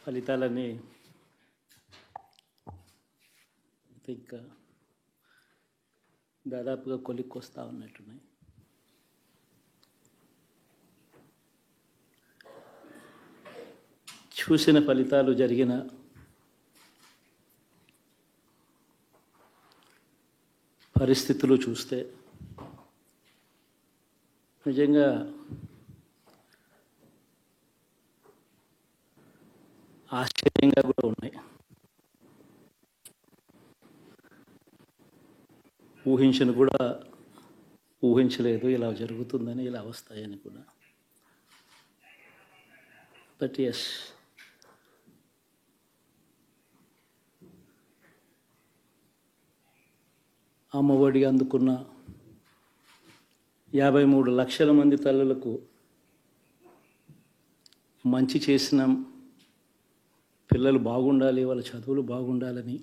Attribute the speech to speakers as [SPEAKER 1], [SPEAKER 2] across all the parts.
[SPEAKER 1] ఫలితాలన్నీ ఇంకా దాదాపుగా కొలిక్కొస్తా ఉన్నట్టున్నాయి. చూసిన ఫలితాలు జరిగిన పరిస్థితులు చూస్తే నిజంగా ఆశ్చర్యంగా కూడా ఉన్నాయి. ఊహించలేదు ఇలా జరుగుతుందని, ఇలా వస్తాయని కూడా. బట్ ఎస్, అమ్మఒడి అందుకున్న 53 లక్షల మంది తల్లులకు మంచి చేసినాం, పిల్లలు బాగుండాలి, వాళ్ళ చదువులు బాగుండాలని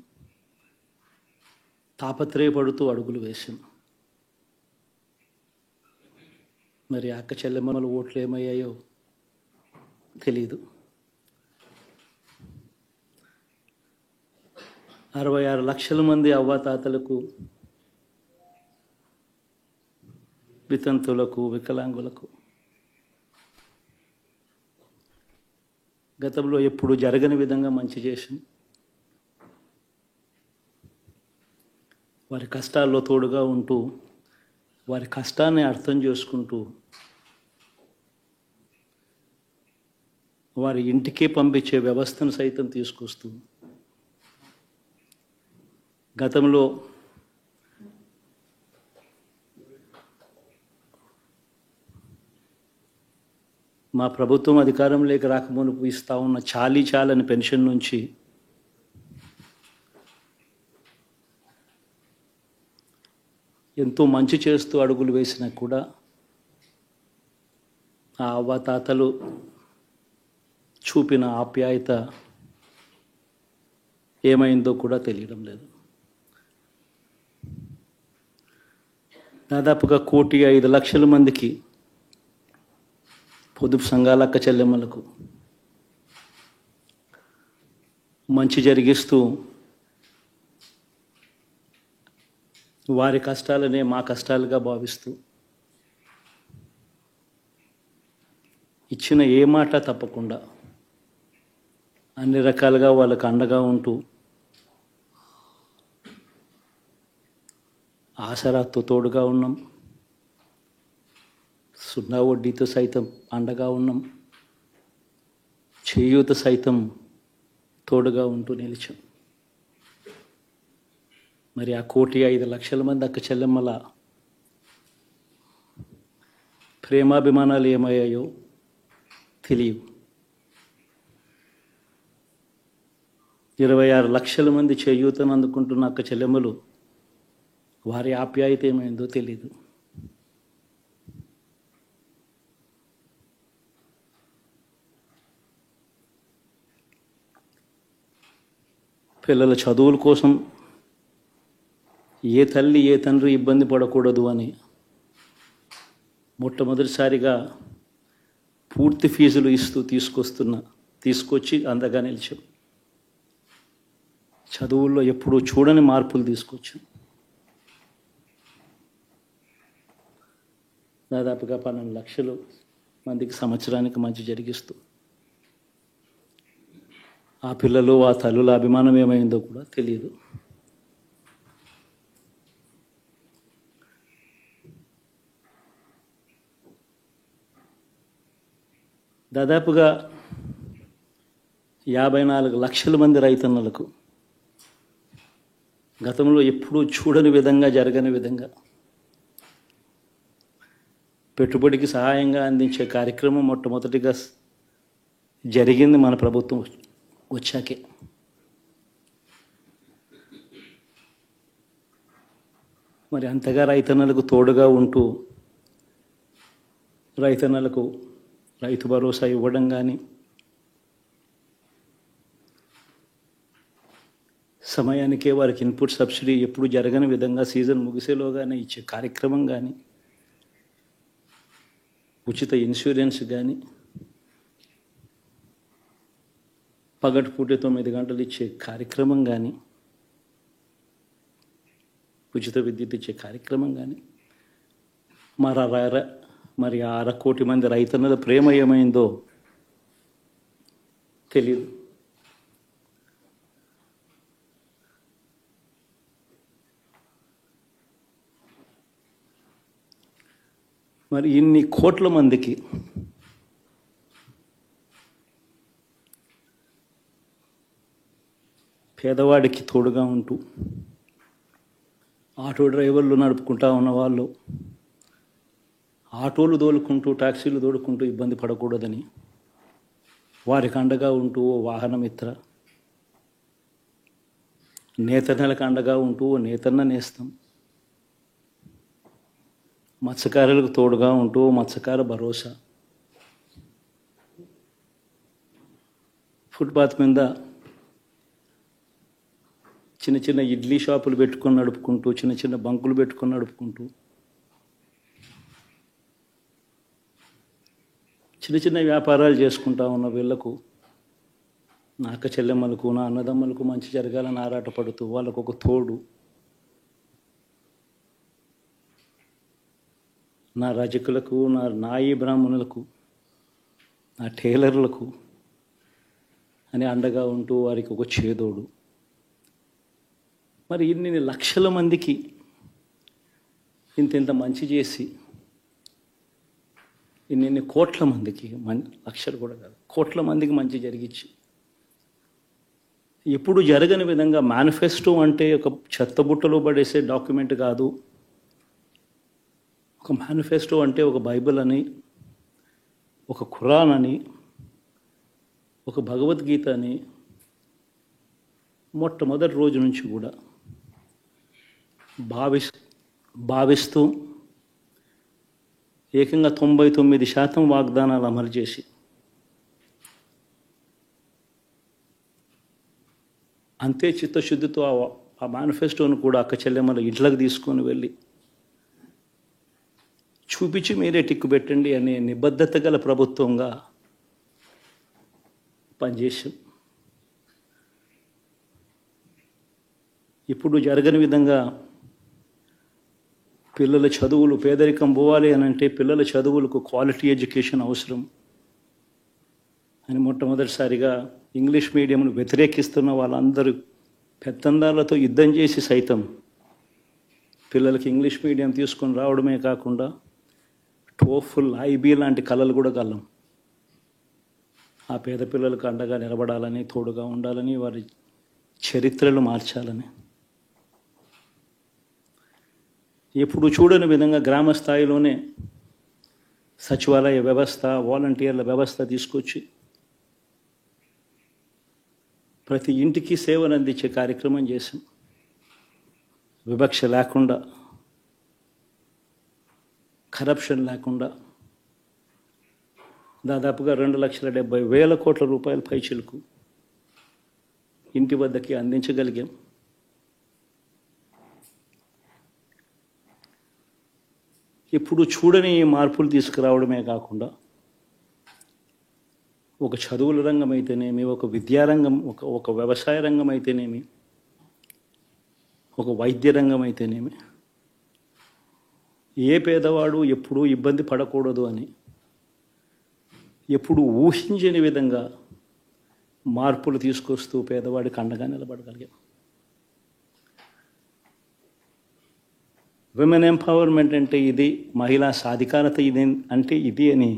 [SPEAKER 1] తాపత్రయపడుతూ అడుగులు వేశాం. మరి అక్క చెల్లెమ్మల ఓట్లు ఏమయ్యాయో తెలీదు. 66 లక్షల మంది అవ్వాతాతలకు, వితంతులకు, వికలాంగులకు గతంలో ఎప్పుడు జరగని విధంగా మంచి చేశాం. వారి కష్టాల్లో తోడుగా ఉంటూ, వారి కష్టాన్ని అర్థం చేసుకుంటూ, వారి ఇంటికే పంపించే వ్యవస్థను సైతం తీసుకొస్తూ, గతంలో మా ప్రభుత్వం అధికారంలోకి రాకమునుపు ఇస్తూ ఉన్న చాలని పెన్షన్ నుంచి ఎంతో మంచి చేస్తూ అడుగులు వేసినా కూడా ఆ అవ్వాతాతలు చూపిన ఆప్యాయత ఏమైందో కూడా తెలియడం లేదు. దాదాపుగా 1,05,00,000 మందికి పొదుపు సంఘాల అక్క చెల్లెమ్మలకు మంచి జరిగిస్తూ, వారి కష్టాలనే మా కష్టాలుగా భావిస్తూ, ఇచ్చిన ఏ మాట తప్పకుండా అన్ని రకాలుగా వాళ్ళకు అండగా ఉంటూ, ఆసరాతో తోడుగా ఉన్నాం, సున్నా వడ్డీతో సైతం అండగా ఉన్నాం, చేయూత సైతం తోడుగా ఉంటూ నిలిచాం. మరి ఆ 1,05,00,000 మంది అక్క చెల్లెమ్మల ప్రేమాభిమానాలు ఏమయ్యాయో తెలియవు. 26 లక్షల మంది చేయూతను అందుకుంటున్న అక్క చెల్లెమ్మలు, వారి ఆప్యాయత ఏమైందో తెలీదు. పిల్లల చదువుల కోసం ఏ తల్లి ఏ తండ్రి ఇబ్బంది పడకూడదు అని మొట్టమొదటిసారిగా పూర్తి ఫీజులు ఇస్తూ తీసుకొచ్చి అందగా నిలిచాం. చదువుల్లో ఎప్పుడూ చూడని మార్పులు తీసుకొచ్చాం. దాదాపుగా 12 లక్షల మందికి సంవత్సరానికి మంచి జరిగిస్తూ, ఆ పిల్లలు ఆ తల్లుల అభిమానం ఏమైందో కూడా తెలియదు. దాదాపుగా 54 లక్షల మంది రైతన్నలకు గతంలో ఎప్పుడూ చూడని విధంగా, జరగని విధంగా పెట్టుబడికి సహాయంగా అందించే కార్యక్రమం మొట్టమొదటిగా జరిగింది మన ప్రభుత్వం వచ్చాకే. మరి అంతగా రైతన్నలకు తోడుగా ఉంటూ, రైతన్నలకు రైతు భరోసా ఇవ్వడం కానీ, సమయానికే వారికి ఇన్పుట్ సబ్సిడీ ఎప్పుడు జరగని విధంగా సీజన్ ముగిసేలోగానే ఇచ్చే కార్యక్రమం కానీ, ఉచిత ఇన్సూరెన్స్ కానీ, పగటిపూట 9 గంటలు ఇచ్చే కార్యక్రమం కానీ, ఉచిత విద్యుత్ ఇచ్చే కార్యక్రమం కానీ, మరి 1/2 కోటి మంది రైతన్నల ప్రేమ ఏమైందో తెలియదు. మరి ఇన్ని కోట్ల మందికి పేదవాడికి తోడుగా ఉంటూ ఆటో డ్రైవర్లు నడుపుకుంటా ఉన్న వాళ్ళు ఆటోలు తోలుకుంటూ టాక్సీలు తోలుకుంటూ ఇబ్బంది పడకూడదని వారికి అండగా ఉంటూ ఓ వాహనమిత్ర, నేతన్నలకు అండగా ఉంటూ ఓ నేతన్న నేస్తం, మత్స్యకారులకు తోడుగా ఉంటూ మత్స్యకార భరోసా, ఫుట్పాత్ మీద చిన్న చిన్న ఇడ్లీ షాపులు పెట్టుకొని నడుపుకుంటూ, చిన్న చిన్న బంకులు పెట్టుకొని నడుపుకుంటూ, చిన్న చిన్న వ్యాపారాలు చేసుకుంటా ఉన్న వీళ్లకు, నా అక్క చెల్లెమ్మలకు, నా అన్నదమ్మలకు మంచి జరగాలని ఆరాటపడుతూ వాళ్ళకు ఒక తోడు, నా రజకులకు, నా నాయి బ్రాహ్మణులకు, నా టైలర్లకు అని అండగా ఉంటూ వారికి ఒక చేదోడు. మరి ఇన్ని లక్షల మందికి ఇంత మంచి చేసి, ఇన్ని కోట్ల మందికి, లక్షలు కూడా కాదు, కోట్ల మందికి మంచి జరిగించి, ఎప్పుడు జరగని విధంగా మేనిఫెస్టో అంటే ఒక చెత్తబుట్టలో పడేసే డాక్యుమెంట్ కాదు. ఒక మేనిఫెస్టో అంటే ఒక బైబిల్ అని, ఒక ఖురాన్ అని, ఒక భగవద్గీత అని మొట్టమొదటి రోజు నుంచి కూడా భావిస్తూ ఏకంగా 99% వాగ్దానాలు అమలు చేసి, అంతే చిత్తశుద్ధితో ఆ మేనిఫెస్టోను కూడా అక్క చెల్లెమ్మల ఇంట్లోకి తీసుకొని వెళ్ళి చూపించి మీరే టిక్కు పెట్టండి అనే నిబద్ధత గల ప్రభుత్వంగా పనిచేసాం. ఇప్పుడు జరగని విధంగా పిల్లల చదువులు, పేదరికం పోవాలి అని అంటే పిల్లల చదువులకు క్వాలిటీ ఎడ్యుకేషన్ అవసరం అని మొట్టమొదటిసారిగా ఇంగ్లీష్ మీడియంను వ్యతిరేకిస్తున్న వాళ్ళందరూ పెత్తందారులతో యుద్ధం చేసి సైతం పిల్లలకి ఇంగ్లీష్ మీడియం తీసుకొని రావడమే కాకుండా టోఫుల్, ఐబీ లాంటి కళలు కూడా కలం. ఆ పేద పిల్లలకు అండగా నిలబడాలని, తోడుగా ఉండాలని, వారి చరిత్రలు మార్చాలని, ఎప్పుడు చూడని విధంగా గ్రామ స్థాయిలోనే సచివాలయ వ్యవస్థ, వాలంటీర్ల వ్యవస్థ తీసుకొచ్చి ప్రతి ఇంటికి సేవను అందించే కార్యక్రమం చేశాం. వివక్ష లేకుండా, కరప్షన్ లేకుండా దాదాపుగా 2,70,000 కోట్ల రూపాయల పైచిలకు ఇంటి వద్దకి అందించగలిగాం. ఇప్పుడు చూడని మార్పులు తీసుకురావడమే కాకుండా ఒక చదువుల రంగం అయితేనేమి, ఒక విద్యారంగం, ఒక వ్యవసాయ రంగం అయితేనేమి, ఒక వైద్య రంగం అయితేనేమి, ఏ పేదవాడు ఎప్పుడూ ఇబ్బంది పడకూడదు అని ఎప్పుడు ఊహించని విధంగా మార్పులు తీసుకొస్తూ పేదవాడికి అండగా నిలబడగలిగాం. విమెన్ ఎంపవర్మెంట్ అంటే ఇది, మహిళా సాధికారత ఇది అంటే ఇది అని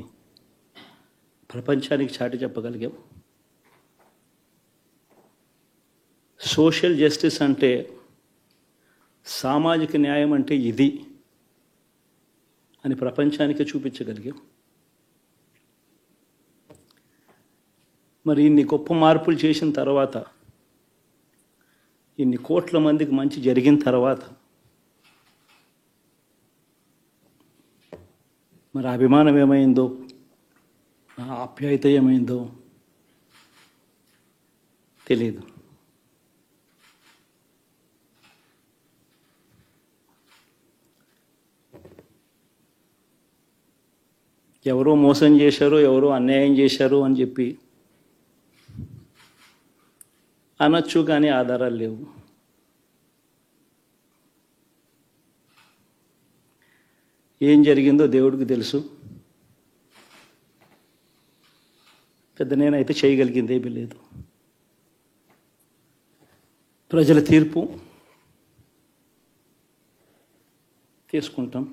[SPEAKER 1] ప్రపంచానికి చాటి చెప్పగలిగాం. సోషల్ జస్టిస్ అంటే, సామాజిక న్యాయం అంటే ఇది అని ప్రపంచానికి చూపించగలిగాం. మరి ఇన్ని గొప్ప మార్పులు చేసిన తర్వాత, ఇన్ని కోట్ల మందికి మంచి జరిగిన తర్వాత మరి అభిమానం ఏమైందో, ఆప్యాయత ఏమైందో తెలియదు. ఎవరో మోసం చేశారు, ఎవరో అన్యాయం చేశారు అని చెప్పి అనొచ్చు, కానీ ఆధారాలు లేవు. ఏం జరిగిందో దేవుడికి తెలుసు. పెద్ద నేనైతే చేయగలిగింది ఏమీ లేదు. ప్రజల తీర్పు తీసుకుంటాం,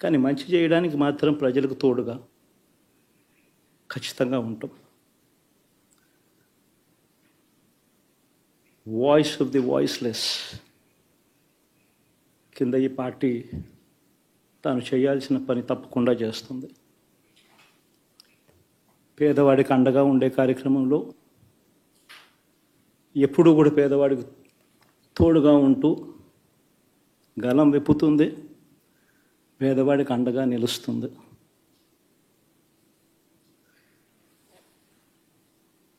[SPEAKER 1] కానీ మంచి చేయడానికి మాత్రం ప్రజలకు తోడుగా ఖచ్చితంగా ఉంటాం. వాయిస్ ఆఫ్ ది వాయిస్లెస్ కింద ఈ పార్టీ తాను చేయాల్సిన పని తప్పకుండా చేస్తుంది. పేదవాడికి అండగా ఉండే కార్యక్రమంలో ఎప్పుడూ కూడా పేదవాడికి తోడుగా ఉంటూ గలం విప్పుతుంది, పేదవాడికి అండగా నిలుస్తుంది.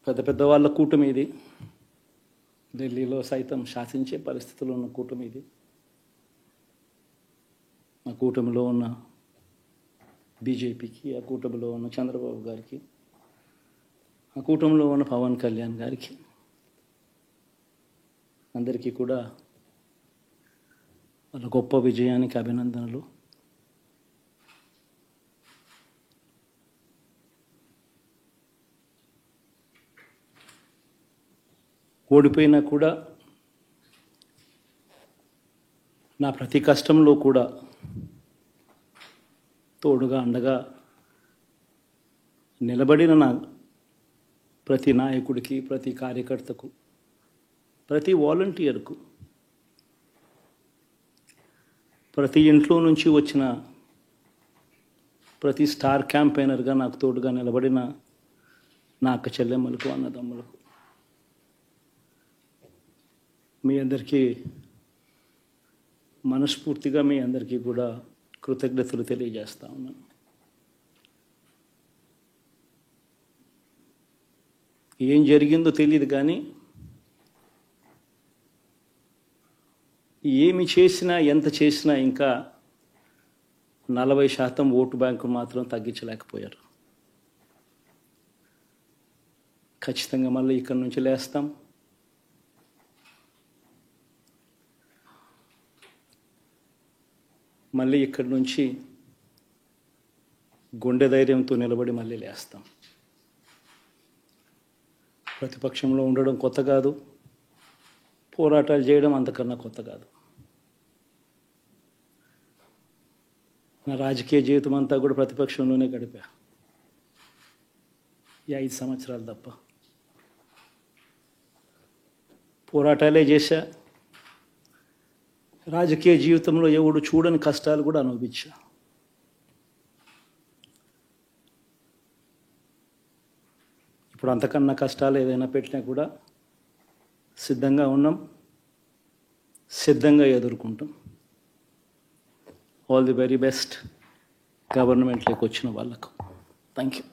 [SPEAKER 1] పెద్ద పెద్ద వాళ్ళ కూటమి ఇది, ఢిల్లీలో సైతం శాసించే పరిస్థితుల్లో ఉన్న కూటమి ఇది. ఆ కూటమిలో ఉన్న బీజేపీకి, ఆ కూటమిలో ఉన్న చంద్రబాబు గారికి, ఆ కూటమిలో ఉన్న పవన్ కళ్యాణ్ గారికి, అందరికీ కూడా వాళ్ళ గొప్ప విజయానికి అభినందనలు. ఓడిపోయినా కూడా నా ప్రతి కష్టంలో కూడా తోడుగా అండగా నిలబడిన నా ప్రతి నాయకుడికి, ప్రతి కార్యకర్తకు, ప్రతి వాలంటీర్కు, ప్రతి ఇంట్లో నుంచి వచ్చిన ప్రతి స్టార్ క్యాంపెయినర్గా నాకు తోడుగా నిలబడిన నా అక్క చెల్లెమ్మలకు, అన్నదమ్ములకు, మీ అందరికీ మనస్ఫూర్తిగా మీ అందరికీ కూడా కృతజ్ఞతలు తెలియజేస్తా ఉన్నాను. ఏం జరిగిందో తెలియదు, కానీ ఏమి చేసినా, ఎంత చేసినా ఇంకా 40% ఓటు బ్యాంకు మాత్రం తగ్గించలేకపోయారు. ఖచ్చితంగా మళ్ళీ ఇక్కడి నుంచి లేస్తాం. మళ్ళీ ఇక్కడి నుంచి గుండె ధైర్యంతో నిలబడి మళ్ళీ లేస్తాం. ప్రతిపక్షంలో ఉండడం కొత్త కాదు, పోరాటాలు చేయడం అంతకన్నా కొత్త కాదు. నా రాజకీయ జీవితం అంతా కూడా ప్రతిపక్షంలోనే గడిపా, ఈ 5 సంవత్సరాలు తప్ప. పోరాటాలే చేశా, రాజకీయ జీవితంలో ఎవడు చూడని కష్టాలు కూడా అనుభవించా. ఇప్పుడు అంతకన్నా కష్టాలు ఏదైనా పెట్టినా కూడా సిద్ధంగా ఉన్నాం, సిద్ధంగా ఎదుర్కొంటాం. ఆల్ ది వెరీ బెస్ట్ గవర్నమెంట్లోకి వచ్చిన వాళ్ళకు. Thank you.